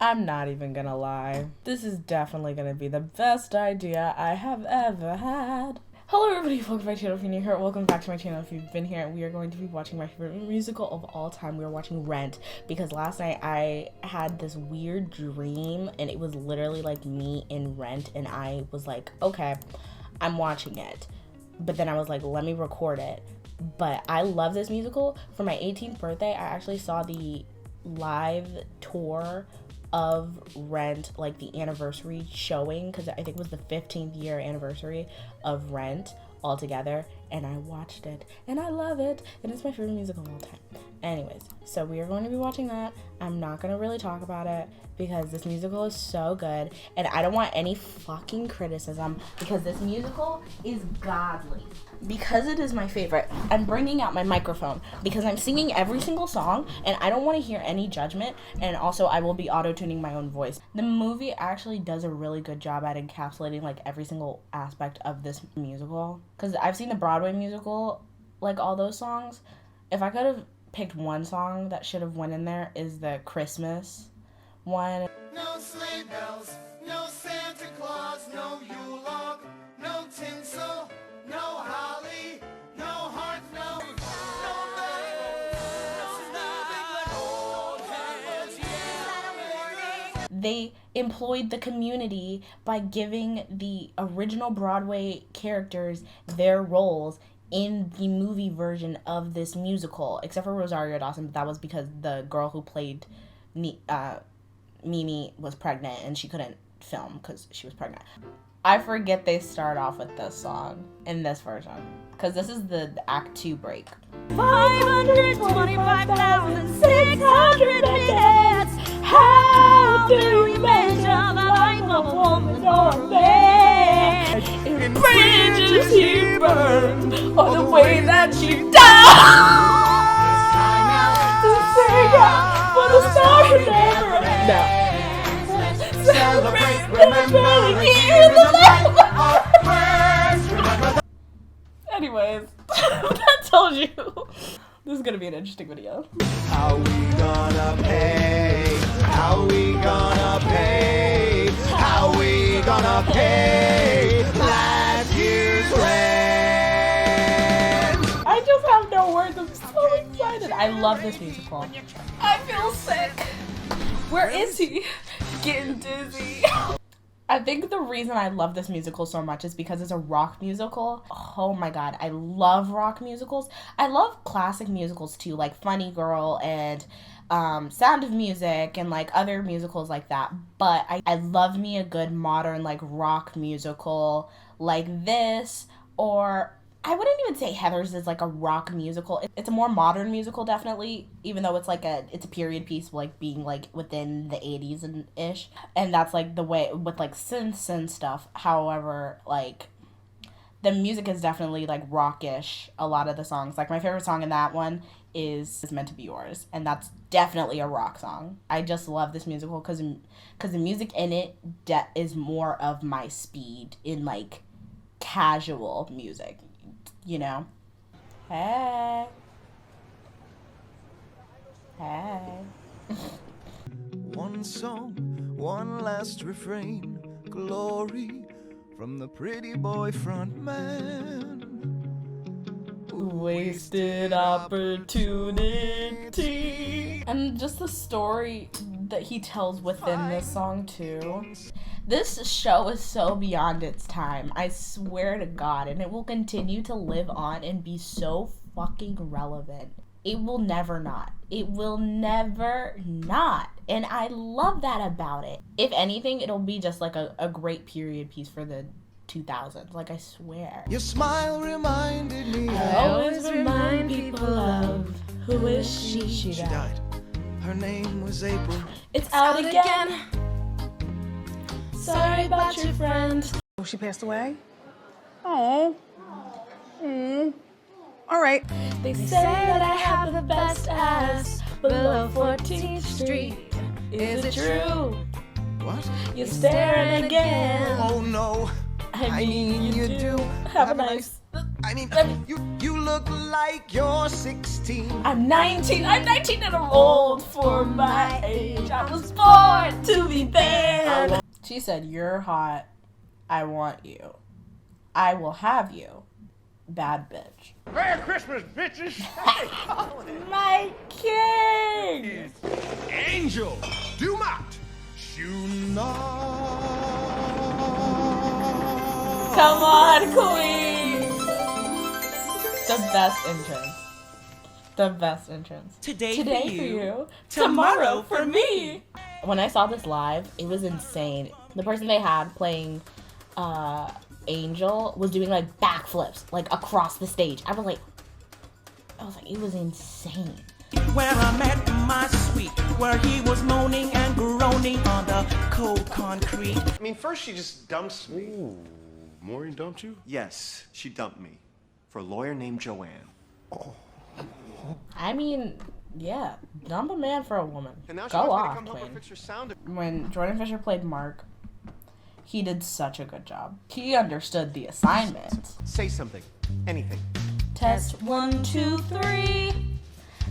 I'm not even gonna lie. This is definitely gonna be the best idea I have ever had. Hello everybody, welcome back to my channel if you're new here. Welcome back to my channel if you've been here. We are going to be watching my favorite musical of all time. We are watching Rent because last night I had this weird dream and it was literally like me in Rent and I was like, okay, I'm watching it. But then I was like, let me record it. But I love this musical. For my 18th birthday, I actually saw the live tour of Rent, like the anniversary showing, because I think it was the 15th year anniversary of Rent altogether, and I watched it and I love it and it's my favorite musical of all time. Anyways, so we are going to be watching that. I'm not going to really talk about it because this musical is so good and I don't want any fucking criticism because this musical is godly. Because it is my favorite, I'm bringing out my microphone because I'm singing every single song and I don't want to hear any judgment, and also I will be auto-tuning my own voice. The movie actually does a really good job at encapsulating like every single aspect of this musical, because I've seen the Broadway musical, like all those songs. If I could have picked one song that should have went in there, is the Christmas one. No sleigh bells, no Santa Claus, no Yule log, no tinsel, no holly, no hearth, no bells. They employed the community by giving the original Broadway characters their roles in the movie version of this musical, except for Rosario Dawson, but that was because the girl who played Mimi was pregnant and she couldn't film because she was pregnant. I forget they start off with this song in this version because this is the Act 2 break. 525,600 minutes. How do you measure the life of a woman or a man? In bridges he burned, or the way that she died. To sing out for the star who never ends. No. Celebrate, remember, hear the life. Anyways, that tells you. This is gonna be an interesting video. How we gonna pay? How we gonna pay? How we gonna pay last year's rent? I just have no words. I'm so excited. I love this musical. I feel sick. Where is he? Getting dizzy. I think the reason I love this musical so much is because it's a rock musical. Oh my god, I love rock musicals. I love classic musicals too, like Funny Girl and Sound of Music and like other musicals like that. But I love me a good modern like rock musical like this, or I wouldn't even say Heathers is like a rock musical. It's a more modern musical, definitely, even though it's like it's a period piece, like being like within the 80s and ish, and that's like the way with like synths and stuff. However, like the music is definitely like rockish. A lot of the songs, like my favorite song in that one is Meant to Be Yours, and that's definitely a rock song. I just love this musical because the music in it is more of my speed in like casual music. You know? Hey. One song, one last refrain, glory from the pretty boy front man. Wasted opportunity. And just the story that he tells within this song too. This show is so beyond its time. I swear to God, and it will continue to live on and be so fucking relevant. It will never not. It will never not. And I love that about it. If anything, it'll be just like a great period piece for the 2000s. Like, I swear. Your smile reminded me. I always remind people of who is she. She died. Her name was April. It's out again. Sorry about your friend. Oh, she passed away? Oh. All right. They say that I have the best ass below 14th Street. Is it true? What? You're staring again. Oh no. I mean, you do. Have a nice. I mean, you look like you're 16. I'm 19 and I'm old for my age. I was born to be bad. She said, you're hot. I want you. I will have you. Bad bitch. Merry Christmas, bitches! My king! Angel, do not Come on, queen! The best entrance. The best entrance. Today for you. Tomorrow for me. When I saw this live, it was insane. The person they had playing Angel was doing like backflips like across the stage. I was like, it was insane. Where I met my sweet, where he was moaning and groaning on the cold concrete. I mean, first she just dumps me. Ooh, Maureen dumped you? Yes, she dumped me for a lawyer named Joanne. I mean, yeah, dump a man for a woman. And now she Go wants me to off, come help her queen. fix her sound. When Jordan Fisher played Mark, he did such a good job. He understood the assignment. Say something. Anything. Test 1, 2, 3.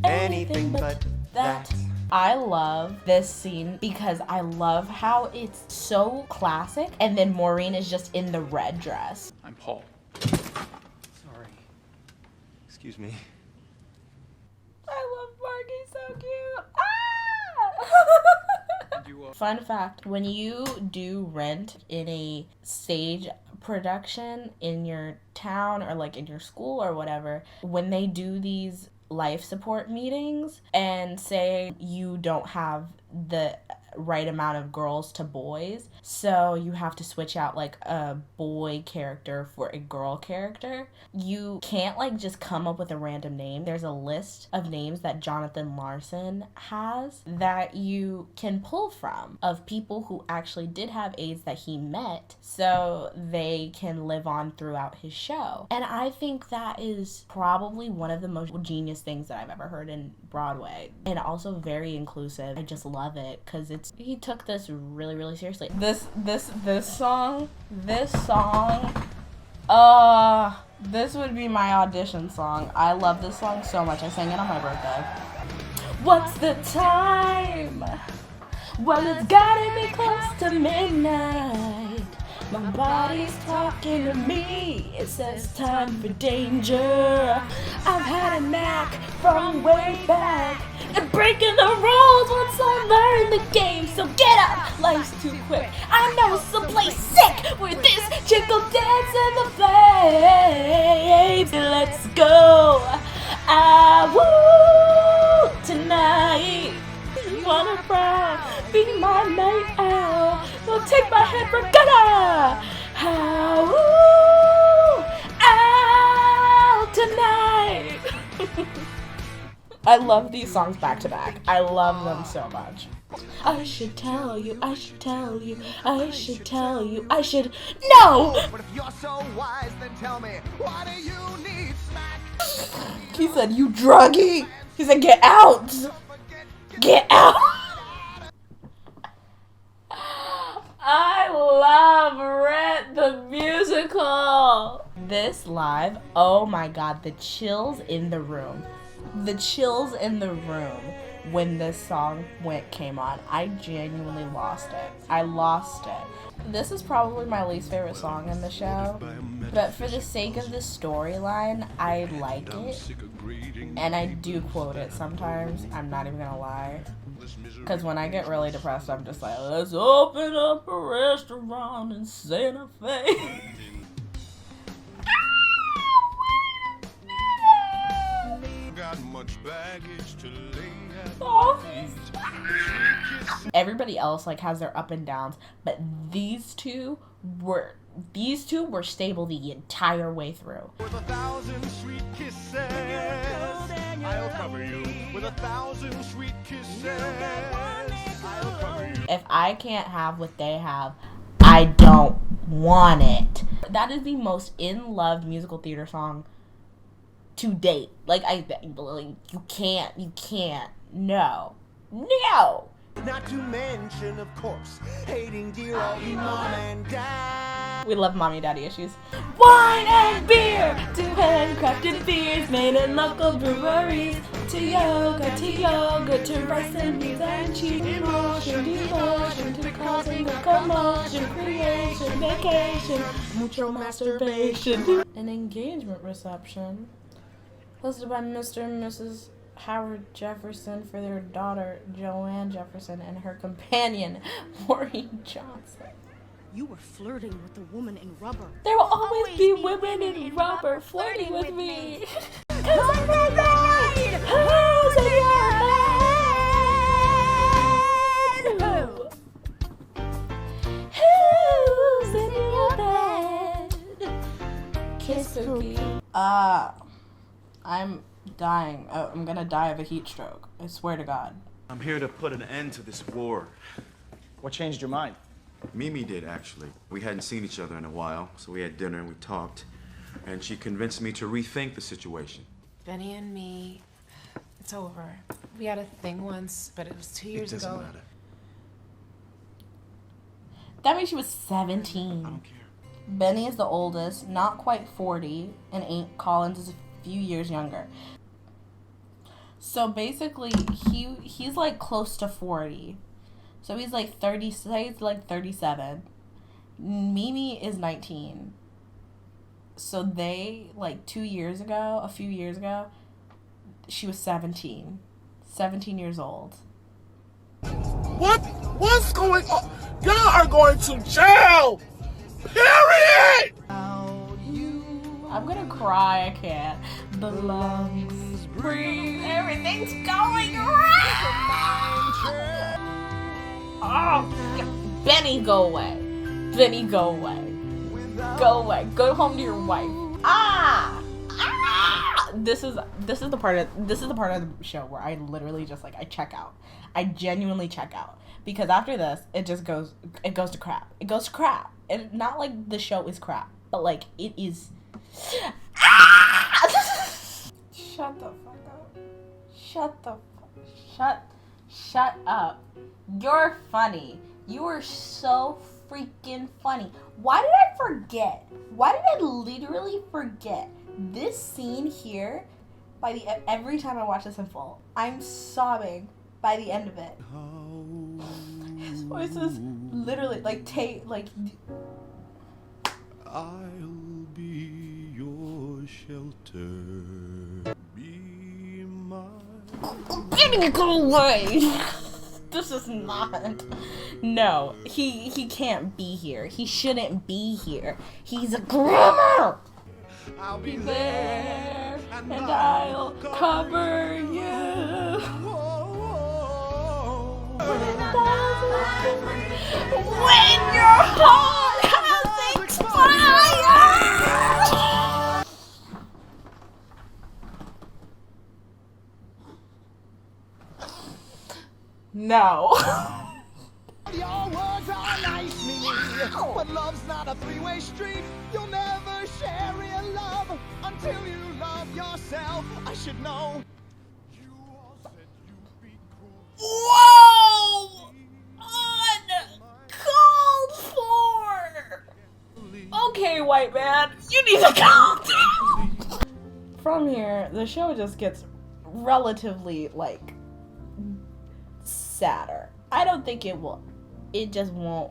Anything but that. I love this scene because I love how it's so classic, and then Maureen is just in the red dress. I'm Paul. Sorry. Excuse me. I love Mark, he's so cute. Ah! Fun fact, when you do rent in a stage production in your town or like in your school or whatever, when they do these life support meetings and say you don't have the right amount of girls to boys, so you have to switch out like a boy character for a girl character, you can't like just come up with a random name. There's a list of names that Jonathan Larson has that you can pull from of people who actually did have AIDS that he met, so they can live on throughout his show. And I think that is probably one of the most genius things that I've ever heard in Broadway, and also very inclusive. I just love it because he took this really, really seriously. This song, this would be my audition song. I love this song so much. I sang it on my birthday. What's the time? Well, it's gotta be close to midnight. My body's talking to me. It says time for danger. I've had a knack from way back and breaking the rules once I learned the game. So get up, life's too quick. I know someplace sick where this chick will dance in the flames. Let's go. I woo tonight. Wanna cry, be my night owl. Don't take my head for gonna. How out tonight. I love these songs back to back. I love them so much. I should tell you, I should tell you, I should tell you, I should know. But if you're so wise, then tell me, why do you need smack? He said, you druggie. He said, get out. Get out. I love Rent the musical. This live, oh my god, the chills in the room. The chills in the room when this song came on. I genuinely lost it. I lost it. This is probably my least favorite song in the show, but for the sake of the storyline, I like it. And I do quote it sometimes, I'm not even gonna lie. Because when I get really depressed, I'm just like, let's open up a restaurant in Santa Fe. Got much baggage to lay at Oh. Everybody else like has their up and downs, but these two were stable the entire way through. With 1,000 sweet kisses, I'll cover you. With 1,000 sweet kisses, I'll cover you. If I can't have what they have, I don't want it. That is the most in love musical theater song to date. Like you can't. No. Not to mention, of course, hating dear old mom and dad. We love mommy daddy issues. Wine and beer, to handcrafted beers made in local breweries. To yoga, to rice and beans and cheese. Emotion, devotion, to causing a commotion. Creation, vacation, mutual masturbation. An engagement reception hosted by Mr. and Mrs. Howard Jefferson for their daughter Joanne Jefferson and her companion Maureen Johnson. You were flirting with the woman in rubber. There will always be women in rubber flirting with me. Cause I'm right. Who's in your bed? Who's in your bed? Kiss cookie. I'm dying. I'm gonna die of a heat stroke. I swear to God. I'm here to put an end to this war. What changed your mind? Mimi did, actually. We hadn't seen each other in a while, so we had dinner and we talked. And she convinced me to rethink the situation. Benny and me, it's over. We had a thing once, but it was 2 years ago. It doesn't matter. That means she was 17. I don't care. Benny is the oldest, not quite 40, and Collins is a few years younger. So basically, he's like close to 40. So he's like 30, say it's like 37. Mimi is 19. So they, like 2 years ago, a few years ago, she was 17. 17 years old. What's going on? Y'all are going to jail! Period! I'm gonna cry, I can't. The lungs breathe, everything's going wrong! Oh, Benny, go away. Benny, go away. Go away. Go home to your wife. This is the part of the show where I literally just like I check out. I genuinely check out because after this it goes to crap. It goes to crap. And not like the show is crap, but like it is. Shut the fuck up. Shut up. You're funny. You are so freaking funny. Why did I forget? Why did I literally forget this scene here? Every time I watch this in full, I'm sobbing by the end of it. His voice is literally like I'll be your shelter. Be my. Go away. This is not. No, he can't be here. He shouldn't be here. He's a groomer. I'll be There, and I'll cover you. When your heart has expired. No. Your words are nice, Mimi, but love's not a three-way street. You'll never share real love until you love yourself. I should know. You all said you'd be cool. Whoa! Uncalled for! Okay, white man, you need to calm down! From here, the show just gets relatively, like, sadder. I don't think it will. It just won't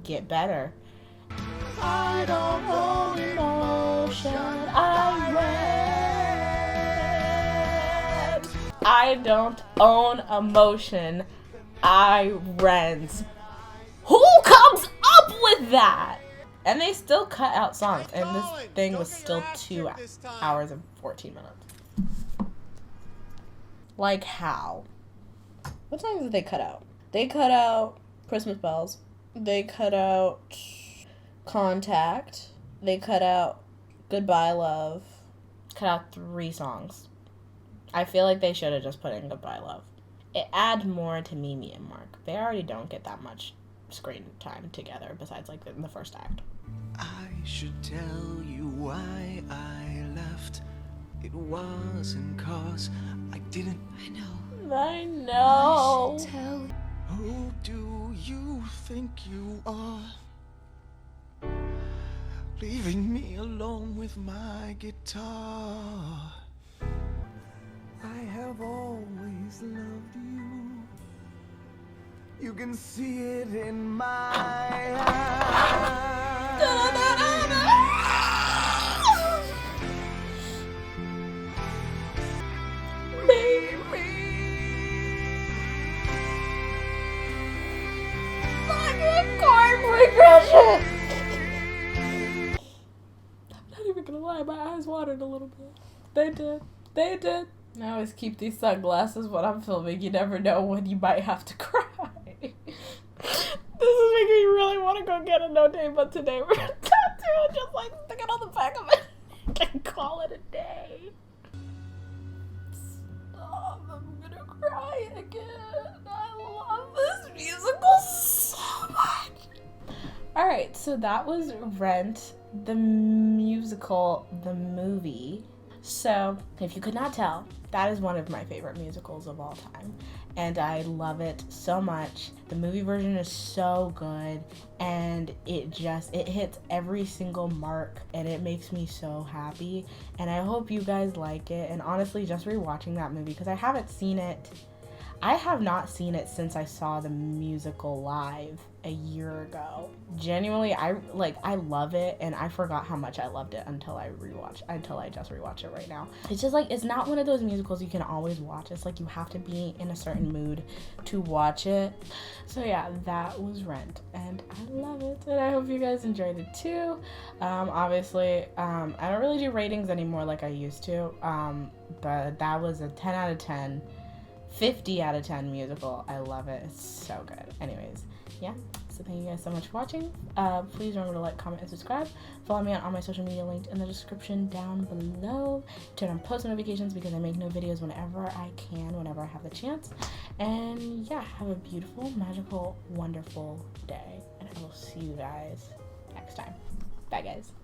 get better. I don't own emotion, I rent. I don't own emotion, I rent. Who comes up with that? And they still cut out songs, and this thing was still 2 hours and 14 minutes. Like how? What songs did they cut out? They cut out Christmas Bells. They cut out Contact. They cut out Goodbye Love. Cut out 3 songs. I feel like they should have just put in Goodbye Love. It adds more to Mimi and Mark. They already don't get that much screen time together besides like in the first act. I should tell you why I left. It wasn't 'cause I didn't. I know. I know. I should tell. Who do you think you are? leaving me alone with my guitar. I have always loved you. You can see it in my eyes. Regression. I'm not even gonna lie, my eyes watered a little bit. They did. They did. I always keep these sunglasses when I'm filming. You never know when you might have to cry. This is making me really want to go get a no day, but today we're gonna tattoo and just like stick it on the back of it and call it a day. Stop, I'm gonna cry again. I love this musical so much. Alright, so that was Rent, the musical, the movie. So, if you could not tell, that is one of my favorite musicals of all time. And I love it so much. The movie version is so good. And it hits every single mark. And it makes me so happy. And I hope you guys like it. And honestly, just rewatching that movie, because I haven't seen it. I have not seen it since I saw the musical live a year ago. Genuinely, I love it, and I forgot how much I loved it until I just rewatched it right now. It's just like, it's not one of those musicals you can always watch. It's like you have to be in a certain mood to watch it. So yeah, that was Rent, and I love it, and I hope you guys enjoyed it too. Obviously, I don't really do ratings anymore like I used to, but that was a 10 out of 10. 50 out of 10 musical. I love it. It's so good. Anyways, yeah. So thank you guys so much for watching. Please remember to like, comment, and subscribe. Follow me on all my social media linked in the description down below. Turn on post notifications because I make new videos whenever I can, whenever I have the chance. And yeah, have a beautiful, magical, wonderful day. And I will see you guys next time. Bye, guys.